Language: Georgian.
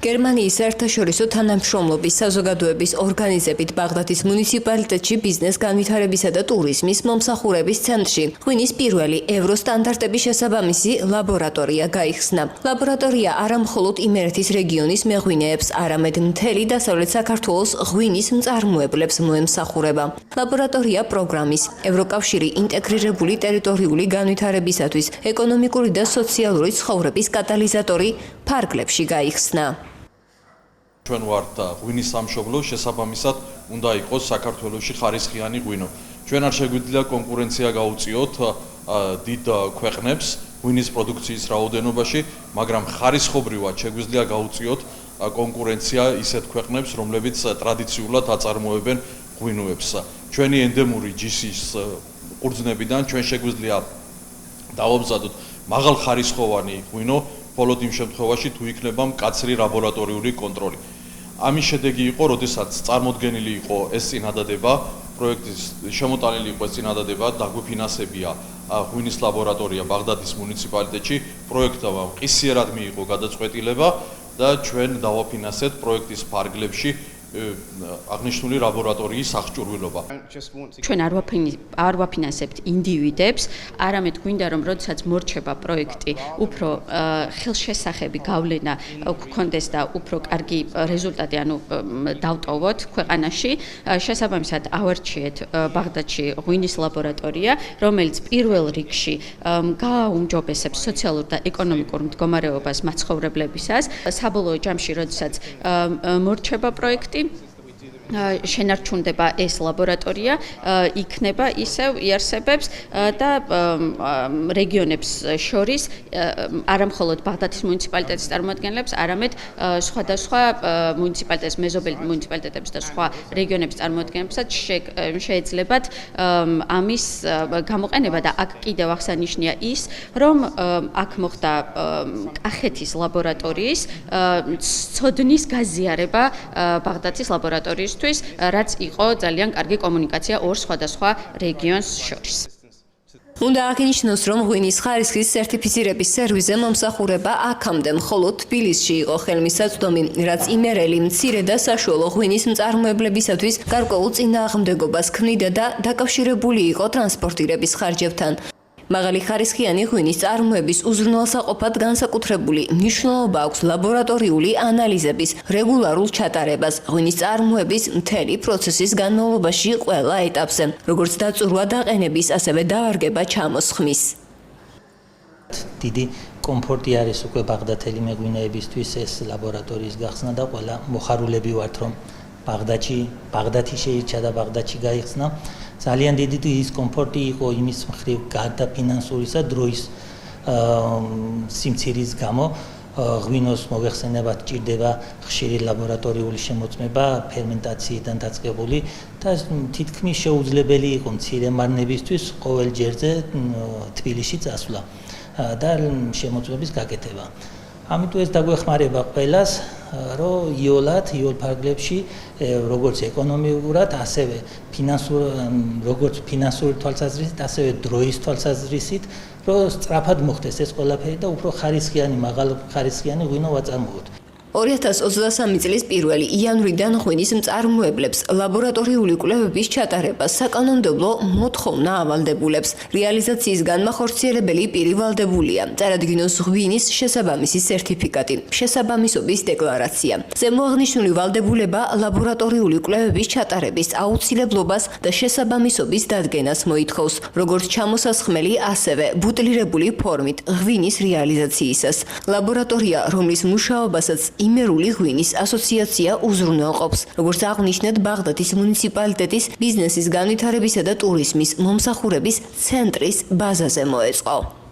გერმანიის საერთაშორისო თანამშრომლობის საზოგადოების ორგანიზებით ბაღდადის მუნიციპალიტეტში ბიზნეს განვითარებისა და ტურიზმის მომსახურების ცენტრში ღვინის პირველი ევროსტანდარტების შესაბამისი ლაბორატორია გაიხსნა. ლაბორატორია არა მხოლოდ იმერეთის რეგიონის მეღვინეებს, არამედ მთელი დასავლეთ საქართველოს ღვინის მწარმოებლებს მოემსახურება. ლაბორატორია პროგრამის ევროკავშირი ინტეგრირებული ტერიტორიული განვითარებისათვის ეკონომიკური და სოციალური ცხოვრების კატალიზატორი ფარგლებში გაიხსნა. ჩვენ ვართ ღვინის სამშობლო, შესაბამისად უნდა იყოს საქართველოში ხარისხიანი ღვინო. ჩვენ არ შეგვიძლია კონკურენცია გაუწიოთ დიდ ქვეყნებს ღვინის პროდუქციის რაოდენობაში, მაგრამ ხარისხობრივად შეგვიძლია გაუწიოთ კონკურენცია ისეთ ქვეყნებს, რომლებიც ტრადიციულად აწარმოებენ ღვინოებს. ჩვენი ენდემური ჯიშის ყურძნებიდან ჩვენ შეგვიძლია დავამზადოთ მაღალხარისხოვანი ღვინო, მხოლოდ იმ შემთხვევაში თუ იქნება მკაცრი ლაბორატორიული კონტროლი. ამის შედეგი იყო, როდესაც წარმოდგენილი იყო ეს წინადადება, პროექტის შემოტანილი იყო ეს წინადადება, დაგვიფინანსებია ღვინის ლაბორატორია ბაღდადის მუნიციპალიტეტში, პროექტმა მყისიერად მიიღო გადაწყვეტილება და ჩვენ დავაფინანსეთ პროექტის ფარგლებში აღნიშნული ლაბორატორიის აღჭურვილობა. ჩვენ არ ვაფინანსებთ ინდივიდებს, არამედ გვინდა რომ როდესაც მორჩება პროექტი, უფრო ხელშესახები გავლენა გქონდეს და უფრო კარგი რეზულტატი დავტოვოთ ქვეყანაში. შესაბამისად ავარჩიეთ ბაღდადში ღვინის ლაბორატორია, რომელიც პირველ რიგში გააუმჯობესებს სოციალურ და ეკონომიკურ მდგომარეობას მაცხოვრებლებისას. საბოლოო ჯამში, როდესაც მორჩება პროექტი, შენარჩუნდება ეს ლაბორატორია, იქნება ისევ იარსებებს და რეგიონებს შორის არა მხოლოდ ბაღდადის მუნიციპალიტეტის წარმომადგენლებს, არამედ სხვადასხვა მუნიციპალიტეტის, მეზობელი მუნიციპალიტეტების და სხვა რეგიონების წარმომადგენლებსაც შეეძლებათ ამის გამოყენება და აქ კიდევ აღსანიშნია ის, რომ აქ მოხდა კახეთის ლაბორატორიის ცოდნის გაზიარება ბაღდადის ლაბორატორიის რაც იყო ძალიან კარგი კომუნიკაცია ორ სხვადასხვა რეგიონს შორის. უნდა აღინიშნოს, რომ ღვინის ხარისხის სერტიფიცირების სერვისზე მომსახურება აქამდე მხოლოდ თბილისში იყო ხელმისაწვდომი, რაც იმერელი მცირე და საშუალო ღვინის მწარმოებლებისათვის გარკვეულ წინააღმდეგობას ქმნიდა და დაკავშირებული იყო ტრანსპორტირების ხარჯებთან. მაღალი ხარისხიანი ღვინის წარმოების უზრუნველსაყოფად განსაკუთრებული მნიშვნელობა აქვს ლაბორატორიული ანალიზების რეგულარულ ჩატარებას ღვინის წარმოების მთელი პროცესის განმავლობაში ყველა ეტაპზე, როგორც დაწურვა დაყენების, ასევე დავარგება ჩამოსხმის. დიდი კომფორტი არის უკვე ბაღდათელი მეღვინეებისთვის ეს ლაბორატორიის გახსნა და ყველა მოხარულები ვართ, რომ ბაღდათი შეირჩა და ბაღდათში გაიხსნა. ძალიან დიდი ის კომფორტი იყო იმის მხრივ გარდა ფინანსურისა დროის სიმცირის გამო ღვინოს მოხსენებად ჭირდება ხშირი ლაბორატორიული შემოწმება ფერმენტაციიდან დაწყებული და თითქმის შეუძლებელი იყო მცირე მარნებისთვის ყოველ ჯერზე თბილისში წასვლა და შემოწმების გაკეთება. ამიტომ ეს დაგვეხმარება ყველას, რომ იოლ ფარგლებში როგორც ეკონომიკურად, ასევე როგორც ფინანსური თვალსაზრისით, ასევე დროის თვალსაზრისით, რომ სწრაფად მოხდეს ეს ყველაფერი და უფრო ხარისხიანი, მაღალ ხარისხიანი ღვინო ვაწარმოოთ. 2023 წლის 1 იანვრიდან ღვინის მწარმოებლებს ლაბორატორიული კვლევების ჩატარებას საკანონმდებლო მოთხოვნა ავალდებულებს. რეალიზაციის განმახორციელებელი პირი ვალდებულია. წარადგინოს ღვინის შესაბამისი სერტიფიკატი, შესაბამისობის დეკლარაცია. ზემოაღნიშნული ვალდებულება ლაბორატორიული კვლევების ჩატარების აუცილებლობას და შესაბამისობის დადგენას მოითხოვს, როგორც ჩამოსასხმელი, ასევე ბუტლირებული ფორმით ღვინის რეალიზაციისას. ლაბორატორია, რომლის მუშაობასაც იმერული ღვინის ასოციაცია უზრუნველყოფს, როგორც აღნიშნეთ ბაღდადის მუნიციპალიტეტის ბიზნესის განვითარებისა და ტურიზმის მომსახურების ცენტრის ბაზაზე მოეწყო.